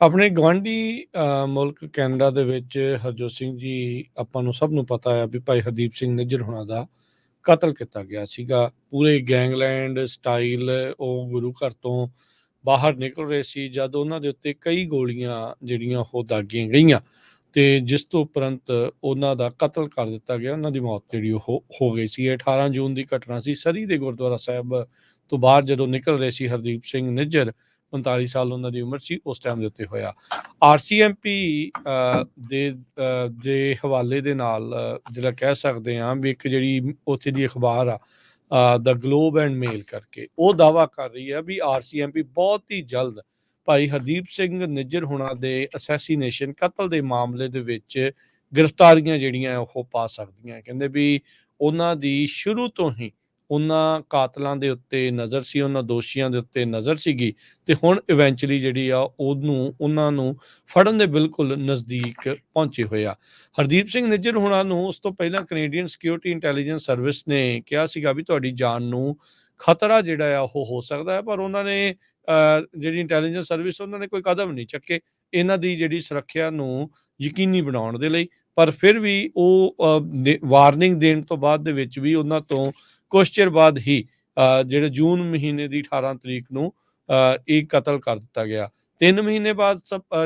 ਆਪਣੇ ਗੁਆਂਢੀ ਮੁਲਕ ਕੈਨੇਡਾ ਦੇ ਵਿੱਚ ਹਰਜੋਤ ਸਿੰਘ ਜੀ ਆਪਾਂ ਨੂੰ ਸਭ ਨੂੰ ਪਤਾ ਆ ਵੀ ਭਾਈ ਹਰਦੀਪ ਸਿੰਘ ਨਿੱਜਰ ਹੋਣਾ ਦਾ ਕਤਲ ਕੀਤਾ ਗਿਆ ਸੀਗਾ। ਪੂਰੇ ਗੈਂਗਲੈਂਡ ਸਟਾਈਲ ਉਹ ਗੁਰੂ ਘਰ ਤੋਂ ਬਾਹਰ ਨਿਕਲ ਰਹੇ ਸੀ ਜਦ ਉਹਨਾਂ ਦੇ ਉੱਤੇ ਕਈ ਗੋਲੀਆਂ ਜਿਹੜੀਆਂ ਉਹ ਦਾਗੀਆਂ ਗਈਆਂ ਤੇ ਜਿਸ ਤੋਂ ਉਪਰੰਤ ਉਹਨਾਂ ਦਾ ਕਤਲ ਕਰ ਦਿੱਤਾ ਗਿਆ। ਉਹਨਾਂ ਦੀ ਮੌਤ ਜਿਹੜੀ ਉਹ ਹੋ ਗਈ ਸੀ। 18 ਜੂਨ ਦੀ ਘਟਨਾ ਸੀ। ਸਰੀ ਦੇ ਗੁਰਦੁਆਰਾ ਸਾਹਿਬ ਤੋਂ ਬਾਹਰ ਜਦੋਂ ਨਿਕਲ ਰਹੇ ਸੀ ਹਰਦੀਪ ਸਿੰਘ ਨਿੱਜਰ, 45 ਸਾਲ ਉਹਨਾਂ ਦੀ ਉਮਰ ਸੀ, ਉਸ ਟਾਈਮ ਦੇ ਉੱਤੇ ਹੋਇਆ। RCMP ਦੇ ਹਵਾਲੇ ਦੇ ਨਾਲ ਜਿਹੜਾ ਕਹਿ ਸਕਦੇ ਹਾਂ ਵੀ ਇੱਕ ਜਿਹੜੀ ਉੱਥੇ ਦੀ ਅਖਬਾਰ ਆ ਦ ਗਲੋਬ ਐਂਡ ਮੇਲ ਕਰਕੇ, ਉਹ ਦਾਅਵਾ ਕਰ ਰਹੀ ਹੈ ਵੀ RCMP ਬਹੁਤ ਹੀ ਜਲਦ ਭਾਈ ਹਰਦੀਪ ਸਿੰਘ ਨਿੱਜਰ ਹੋਣਾ ਦੇ ਅਸੈਸੀਨੇਸ਼ਨ ਕਤਲ ਦੇ ਮਾਮਲੇ ਦੇ ਵਿੱਚ ਗ੍ਰਿਫਤਾਰੀਆਂ ਜਿਹੜੀਆਂ ਉਹ ਪਾ ਸਕਦੀਆਂ। ਕਹਿੰਦੇ ਵੀ ਉਹਨਾਂ ਦੀ ਸ਼ੁਰੂ ਤੋਂ ਹੀ ਉਹਨਾਂ ਕਾਤਲਾਂ ਦੇ ਉੱਤੇ ਨਜ਼ਰ ਸੀ, ਉਹਨਾਂ ਦੋਸ਼ੀਆਂ ਦੇ ਉੱਤੇ ਨਜ਼ਰ ਸੀਗੀ ਤੇ ਹੁਣ ਇਵੈਂਚੁਅਲੀ ਜਿਹੜੀ ਆ ਉਹਨਾਂ ਨੂੰ ਫੜਨ ਦੇ ਬਿਲਕੁਲ ਨਜ਼ਦੀਕ ਪਹੁੰਚੇ ਹੋਏ ਆ। ਹਰਦੀਪ ਸਿੰਘ ਨਿੱਜਰ ਹੋਣਾ ਨੂੰ ਉਸ ਤੋਂ ਪਹਿਲਾਂ ਕੈਨੇਡੀਅਨ ਸਿਕਿਉਰਿਟੀ ਇੰਟੈਲੀਜੈਂਸ ਸਰਵਿਸ ਨੇ ਕਿਹਾ ਸੀਗਾ ਵੀ ਤੁਹਾਡੀ ਜਾਨ ਨੂੰ ਖਤਰਾ ਜਿਹੜਾ ਆ ਉਹ ਹੋ ਸਕਦਾ ਹੈ, ਪਰ ਉਹਨਾਂ ਨੇ ਜਿਹੜੀ ਇੰਟੈਲੀਜੈਂਸ ਸਰਵਿਸ ਉਹਨਾਂ ਨੇ ਕੋਈ ਕਦਮ ਨਹੀਂ ਚੱਕੇ ਇਹਨਾਂ ਦੀ ਜਿਹੜੀ ਸੁਰੱਖਿਆ ਨੂੰ ਯਕੀਨੀ ਬਣਾਉਣ ਦੇ ਲਈ। ਪਰ ਫਿਰ ਵੀ ਉਹ ਵਾਰਨਿੰਗ ਦੇਣ ਤੋਂ ਬਾਅਦ ਦੇ ਵਿੱਚ ਵੀ ਉਹਨਾਂ ਤੋਂ ਕੁਛ ਚਿਰ ਬਾਅਦ ਹੀ ਜਿਹੜੇ ਜੂਨ ਮਹੀਨੇ ਦੀ 18 ਤਰੀਕ ਨੂੰ ਇਹ ਕਤਲ ਕਰ ਦਿੱਤਾ ਗਿਆ। 3 ਮਹੀਨੇ ਬਾਅਦ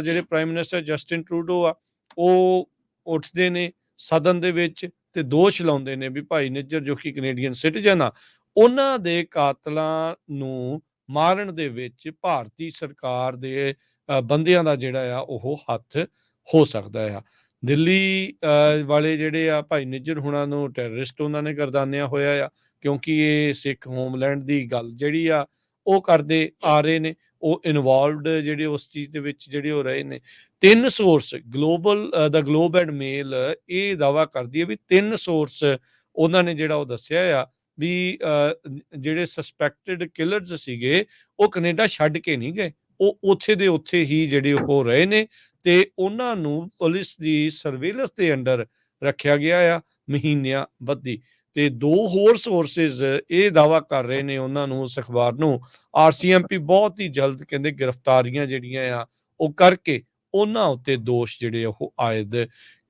ਜਿਹੜੇ ਪ੍ਰਾਈਮ ਮਿਨਿਸਟਰ ਜਸਟਿਨ ਟਰੂਡੋ ਆ ਉਹ ਉੱਠਦੇ ਨੇ ਸਦਨ ਦੇ ਵਿੱਚ ਤੇ ਦੋਸ਼ ਲਾਉਂਦੇ ਨੇ ਵੀ ਭਾਈ ਨਿੱਜਰ ਜੋ ਕਿ ਕੈਨੇਡੀਅਨ ਸਿਟੀਜ਼ਨ ਆ, ਉਹਨਾਂ ਦੇ ਕਾਤਲਾਂ ਨੂੰ ਮਾਰਨ ਦੇ ਵਿੱਚ ਭਾਰਤੀ ਸਰਕਾਰ ਦੇ ਬੰਦਿਆਂ ਦਾ ਜਿਹੜਾ ਆ ਉਹ ਹੱਥ ਹੋ ਸਕਦਾ ਆ। ਦਿੱਲੀ ਵਾਲੇ ਜਿਹੜੇ ਆ ਭਾਈ ਨਿੱਜਰ ਹੋਣਾ ਨੂੰ ਟੈਰਰਿਸਟ ਉਹਨਾਂ ਨੇ ਗਰਦਾਨਿਆ ਹੋਇਆ ਆ, ਕਿਉਂਕਿ ਇਹ ਸਿੱਖ ਹੋਮਲੈਂਡ ਦੀ ਗੱਲ ਜਿਹੜੀ ਆ ਉਹ ਕਰਦੇ ਆ ਰਹੇ ਨੇ। ਉਹ ਇਨਵੋਲਵਡ ਜਿਹੜੇ ਉਸ ਚੀਜ਼ ਦੇ ਵਿੱਚ ਜਿਹੜੇ ਉਹ ਰਹੇ ਨੇ। 3 ਸੋਰਸ ਦਾ ਗਲੋਬ ਐਂਡ ਮੇਲ ਇਹ ਦਾਅਵਾ ਕਰਦੀ ਹੈ ਵੀ 3 ਸੋਰਸ ਉਹਨਾਂ ਨੇ ਜਿਹੜਾ ਉਹ ਦੱਸਿਆ ਆ ਵੀ ਜਿਹੜੇ ਸਸਪੈਕਟਡ ਕਿਲਰਸ ਸੀਗੇ ਉਹ ਕੈਨੇਡਾ ਛੱਡ ਕੇ ਨਹੀਂ ਗਏ, ਉਹ ਉੱਥੇ ਦੇ ਉੱਥੇ ਹੀ ਜਿਹੜੇ ਉਹ ਰਹੇ ਨੇ ਤੇ ਉਹਨਾਂ ਨੂੰ ਪੁਲਿਸ ਦੀ ਸਰਵੇਲੈਂਸ ਦੇ ਅੰਡਰ ਰੱਖਿਆ ਗਿਆ ਆ ਮਹੀਨਿਆਂ ਬੱਧੀ। ਤੇ 2 ਹੋਰ ਸੋਰਸਿਸ ਇਹ ਦਾਅਵਾ ਕਰ ਰਹੇ ਨੇ ਉਹਨਾਂ ਨੂੰ, ਉਸ ਅਖਬਾਰ ਨੂੰ, RCMP ਬਹੁਤ ਹੀ ਜਲਦ ਕਹਿੰਦੇ ਗ੍ਰਿਫਤਾਰੀਆਂ ਜਿਹੜੀਆਂ ਆ ਉਹ ਕਰਕੇ ਉਹਨਾਂ ਉੱਤੇ ਦੋਸ਼ ਜਿਹੜੇ ਉਹ ਆਇਦ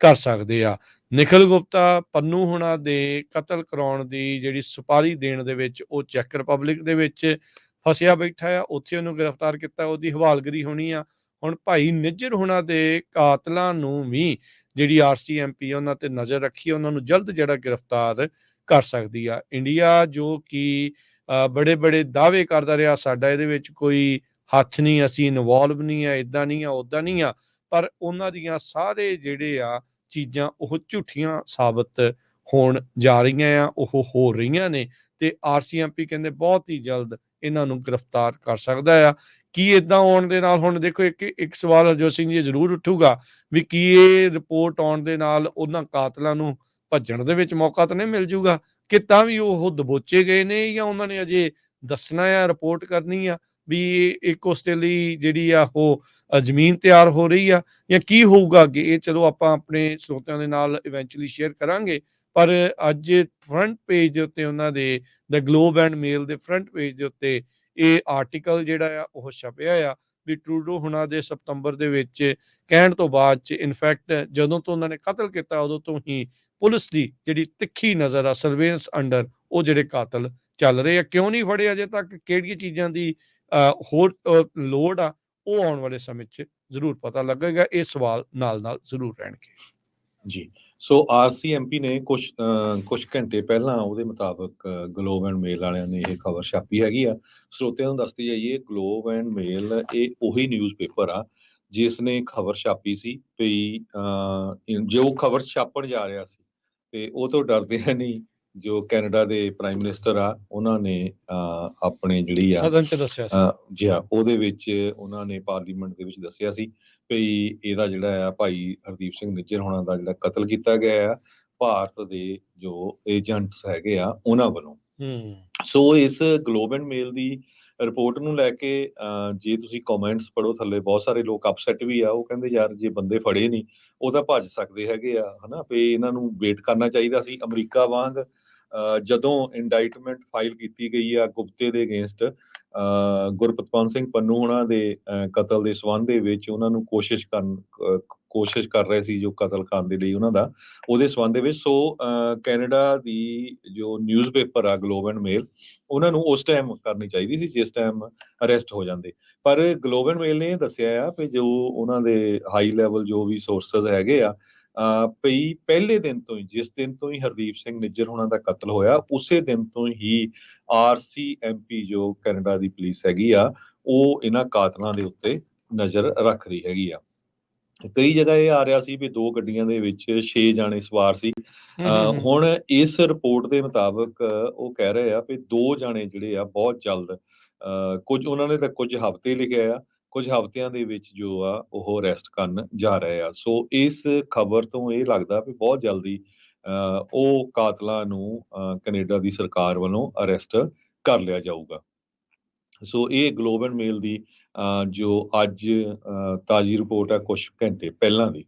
ਕਰ ਸਕਦੇ ਆ। ਨਿਖਿਲ ਗੁਪਤਾ ਪੰਨੂ ਹੋਣਾ ਦੇ ਕਤਲ ਕਰਾਉਣ ਦੀ ਜਿਹੜੀ ਸੁਪਾਰੀ ਦੇਣ ਦੇ ਵਿੱਚ ਉਹ ਚੈੱਕ ਰਿਪਬਲਿਕ ਦੇ ਵਿੱਚ ਫਸਿਆ ਬੈਠਾ ਆ, ਉੱਥੇ ਉਹਨੂੰ ਗ੍ਰਿਫਤਾਰ ਕੀਤਾ, ਉਹਦੀ ਹਵਾਲਗਰੀ ਹੋਣੀ ਆ। ਹੁਣ ਭਾਈ ਨਿੱਜਰ ਹੋਣਾ ਦੇ ਕਾਤਲਾਂ ਨੂੰ ਵੀ ਜਿਹੜੀ RCMP ਉਹਨਾਂ ਤੇ ਨਜ਼ਰ ਰੱਖੀ, ਉਹਨਾਂ ਨੂੰ ਜਲਦ ਜਿਹੜਾ ਗ੍ਰਿਫਤਾਰ ਕਰ ਸਕਦੀ ਆ। ਇੰਡੀਆ ਜੋ ਕਿ ਬੜੇ ਬੜੇ ਦਾਅਵੇ ਕਰਦਾ ਰਿਹਾ ਸਾਡਾ ਇਹਦੇ ਵਿੱਚ ਕੋਈ ਹੱਥ ਨਹੀਂ, ਅਸੀਂ ਇਨਵੋਲਵ ਨਹੀਂ ਆ, ਇੱਦਾਂ ਨਹੀਂ ਆ, ਉੱਦਾਂ ਨਹੀਂ ਆ, ਪਰ ਉਹਨਾਂ ਦੀਆਂ ਸਾਰੇ ਜਿਹੜੇ ਆ ਚੀਜ਼ਾਂ ਉਹ ਝੂਠੀਆਂ ਸਾਬਤ ਹੋਣ ਜਾ ਰਹੀਆਂ ਆ, ਉਹ ਹੋ ਰਹੀਆਂ ਨੇ ਤੇ RCMP ਕਹਿੰਦੇ ਬਹੁਤ ਹੀ ਜਲਦ ਇਹਨਾਂ ਨੂੰ ਗ੍ਰਿਫਤਾਰ ਕਰ ਸਕਦਾ ਆ। ਕੀ ਇਦਾਂ ਆਉਣ ਦੇ ਨਾਲ, ਹੁਣ ਦੇਖੋ ਇੱਕ ਸਵਾਲ ਹਰਜੋਤ ਸਿੰਘ ਜੀ ਜ਼ਰੂਰ ਉੱਠੂਗਾ ਵੀ ਕੀ ਇਹ ਰਿਪੋਰਟ ਆਉਣ ਦੇ ਨਾਲ ਉਹਨਾਂ ਕਾਤਲਾਂ ਨੂੰ ਭੱਜਣ ਦੇ ਵਿੱਚ ਮੌਕਾ ਤਾਂ ਨਹੀਂ ਮਿਲ ਜੂਗਾ ਕਿ ਤਾਂ ਵੀ ਉਹ ਦਬੋਚੇ ਗਏ ਨੇ, ਜਾਂ ਉਹਨਾਂ ਨੇ ਅਜੇ ਦੱਸਣਾ ਆ, ਰਿਪੋਰਟ ਕਰਨੀ ਆ ਵੀ ਇੱਕ ਉਸ ਦੇ ਲਈ ਜਿਹੜੀ ਆ ਉਹ ਜ਼ਮੀਨ ਤਿਆਰ ਹੋ ਰਹੀ ਆ, ਜਾਂ ਕੀ ਹੋਊਗਾ ਅੱਗੇ। ਇਹ ਚਲੋ ਆਪਾਂ ਆਪਣੇ ਸਰੋਤਿਆਂ ਦੇ ਨਾਲ ਇਵੈਂਚੁਅਲੀ ਸ਼ੇਅਰ ਕਰਾਂਗੇ, ਪਰ ਅੱਜ ਫਰੰਟ ਪੇਜ ਦੇ ਉੱਤੇ ਉਹਨਾਂ ਦੇ ਦ ਗਲੋਬ ਐਂਡ ਮੇਲ ਦੇ ਫਰੰਟ ਪੇਜ ਦੇ ਉੱਤੇ ਇਹ ਆਰਟੀਕਲ ਜਿਹੜਾ ਆ ਉਹ ਛਪਿਆ ਆ ਵੀ ਟਰੂਡੋ ਹੁਣਾਂ ਦੇ ਸਤੰਬਰ ਦੇ ਵਿੱਚ ਕਹਿਣ ਤੋਂ ਬਾਅਦ ਚ ਇਨਫੈਕਟ ਜਦੋਂ ਤੋਂ ਉਹਨਾਂ ਨੇ ਕਤਲ ਕੀਤਾ ਉਦੋਂ ਤੋਂ ਹੀ ਪੁਲਿਸ ਦੀ ਜਿਹੜੀ ਤਿੱਖੀ ਨਜ਼ਰ ਆ, ਸਰਵੇਲੈਂਸ ਅੰਡਰ ਉਹ ਜਿਹੜੇ ਕਾਤਲ ਚੱਲ ਰਹੇ ਆ। ਕਿਉਂ ਨਹੀਂ ਫੜੇ ਅਜੇ ਤੱਕ, ਕਿਹੜੀਆਂ ਚੀਜ਼ਾਂ ਦੀ ਹੋਰ ਲੋੜ ਆ, ਉਹ ਆਉਣ ਵਾਲੇ ਸਮੇਂ 'ਚ ਜ਼ਰੂਰ ਪਤਾ ਲੱਗੇਗਾ। ਇਹ ਸਵਾਲ ਨਾਲ ਨਾਲ ਜ਼ਰੂਰ ਰਹਿਣਗੇ ਜੀ। ਸੋ RCMP ਨੇ ਕੁਛ ਘੰਟੇ ਪਹਿਲਾਂ ਉਹਦੇ ਮੁਤਾਬਕ ਗਲੋਬ ਐਂਡ ਮੇਲ ਵਾਲਿਆਂ ਨੇ ਇਹ ਖਬਰ ਛਾਪੀ ਹੈਗੀ ਆ। ਸਰੋਤਿਆਂ ਨੂੰ ਦੱਸਦੀ ਜਾਈਏ, ਗਲੋਬ ਐਂਡ ਮੇਲ ਇਹ ਉਹੀ ਨਿਊਜ਼ਪੇਪਰ ਆ ਜਿਸ ਨੇ ਖਬਰ ਛਾਪੀ ਸੀ ਵੀ ਜੋ ਖਬਰ ਛਾਪਣ ਜਾ ਰਿਹਾ ਸੀ ਤੇ ਉਹ ਤੋਂ ਡਰਦੇ ਨਹੀਂ ਜੋ ਕੈਨੇਡਾ ਦੇ ਪ੍ਰਾਈਮ ਮਿਨਿਸਟਰ ਆ, ਉਹਨਾਂ ਨੇ ਆਪਣੇ ਜਿਹੜੀ ਆ ਸਦਨ 'ਚ ਦੱਸਿਆ ਸੀ ਜੀ ਹਾਂ, ਉਹਦੇ ਵਿੱਚ ਉਹਨਾਂ ਨੇ ਪਾਰਲੀਮੈਂਟ ਦੇ ਵਿੱਚ ਦੱਸਿਆ ਸੀ ਵੀ ਇਹਦਾ ਜਿਹੜਾ ਆ ਭਾਈ ਹਰਦੀਪ ਸਿੰਘ ਨਿੱਜਰ ਹੋਣਾ ਦਾ ਜਿਹੜਾ ਕਤਲ ਕੀਤਾ ਗਿਆ ਆ ਭਾਰਤ ਦੇ ਜੋ ਏਜੰਟਸ ਹੈਗੇ ਆ ਉਹਨਾਂ ਵੱਲੋਂ। ਸੋ ਇਸ globe and male the report ਨੂੰ ਲੈ ਕੇ ਜੇ ਤੁਸੀਂ ਕਮੈਂਟਸ ਪੜ੍ਹੋ ਥੱਲੇ, ਬਹੁਤ ਸਾਰੇ ਲੋਕ ਅਪਸੈਟ ਵੀ ਆ। ਉਹ ਕਹਿੰਦੇ ਯਾਰ ਜੇ ਬੰਦੇ ਫੜੇ ਨਹੀਂ ਉਹ ਤਾਂ ਭੱਜ ਸਕਦੇ ਹੈਗੇ ਆ, ਹਨਾ, ਵੀ ਇਹਨਾਂ ਨੂੰ ਵੇਟ ਕਰਨਾ ਚਾਹੀਦਾ ਸੀ। ਅਮਰੀਕਾ ਵਾਂਗ ਜਦੋਂ ਇੰਡਾਈਟਮੈਂਟ ਫਾਈਲ ਕੀਤੀ ਗਈ ਆ ਗੁਪਤੇ ਦੇ ਅਗੇਂਸਟ ਗੁਰਪਤਵੰਤ ਸਿੰਘ ਪੰਨੂ ਉਹਨਾਂ ਦੇ ਕਤਲ ਦੇ ਸੰਬੰਧ ਦੇ ਵਿੱਚ ਉਹਨਾਂ ਨੂੰ ਕੋਸ਼ਿਸ਼ ਕਰ ਰਹੇ ਸੀ ਜੋ ਕਤਲ ਕਰਨ ਦੇ ਲਈ ਉਹਨਾਂ ਦਾ, ਉਹਦੇ ਸੰਬੰਧ ਦੇ ਵਿੱਚ। ਸੋ ਕੈਨੇਡਾ ਦੀ ਜੋ ਨਿਊਜ਼ਪੇਪਰ ਆ ਗਲੋਬ ਐਂਡ ਮੇਲ, ਉਹਨਾਂ ਨੂੰ ਉਸ ਟਾਈਮ ਕਰਨੀ ਚਾਹੀਦੀ ਸੀ ਜਿਸ ਟਾਈਮ ਅਰੈਸਟ ਹੋ ਜਾਂਦੇ। ਪਰ ਗਲੋਬ ਐਂਡ ਮੇਲ ਨੇ ਇਹ ਦੱਸਿਆ ਆ ਵੀ ਜੋ ਉਹਨਾਂ ਦੇ ਹਾਈ ਲੈਵਲ ਜੋ ਵੀ ਸੋਰਸਸ ਹੈਗੇ ਆ, ਭਈ ਪਹਿਲੇ ਦਿਨ ਤੋਂ ਹੀ, ਜਿਸ ਦਿਨ ਤੋਂ ਹੀ ਹਰਦੀਪ ਸਿੰਘ ਨਿੱਜਰ ਹੋਣਾ ਦਾ ਕਤਲ ਹੋਇਆ, ਉਸੇ ਦਿਨ ਤੋਂ ਹੀ RCMP ਜੋ ਕੈਨੇਡਾ ਦੀ ਪੁਲਿਸ ਹੈਗੀ ਆ, ਉਹ ਇਹਨਾਂ ਕਾਤਲਾਂ ਦੇ ਉੱਤੇ ਨਜ਼ਰ ਰੱਖ ਰਹੀ ਹੈਗੀ ਆ। ਕਈ ਜਗ੍ਹਾ ਇਹ ਆ ਰਿਹਾ ਸੀ ਵੀ 2 ਗੱਡੀਆਂ ਦੇ ਵਿੱਚ 6 ਜਾਣੇ ਸਵਾਰ ਸੀ। ਹੁਣ ਇਸ ਰਿਪੋਰਟ ਦੇ ਮੁਤਾਬਕ ਉਹ ਕਹਿ ਰਹੇ ਆ ਵੀ 2 ਜਾਣੇ ਜਿਹੜੇ ਆ ਬਹੁਤ ਜਲਦ, ਕੁਝ ਉਹਨਾਂ ਨੇ ਤਾਂ ਕੁਝ ਹਫ਼ਤੇ ਲਿਖਿਆ ਆ, ਕੁਝ ਹਫ਼ਤਿਆਂ ਦੇ ਵਿੱਚ ਜੋ ਆ ਉਹ ਅਰੈਸਟ ਕਰਨ ਜਾ ਰਹੇ ਆ। ਸੋ ਇਸ ਖਬਰ ਤੋਂ ਇਹ ਲੱਗਦਾ ਵੀ ਬਹੁਤ ਜਲਦੀ ਉਹ ਕਾਤਲਾਂ ਨੂੰ ਕੈਨੇਡਾ ਦੀ ਸਰਕਾਰ ਵੱਲੋਂ ਅਰੈਸਟ ਕਰ ਲਿਆ ਜਾਊਗਾ। ਸੋ ਇਹ ਗਲੋਬ ਐਂਡ ਮੇਲ ਦੀ ਜੋ ਅੱਜ ਤਾਜ਼ੀ ਰਿਪੋਰਟ ਹੈ ਕੁਝ ਘੰਟੇ ਪਹਿਲਾਂ ਦੀ।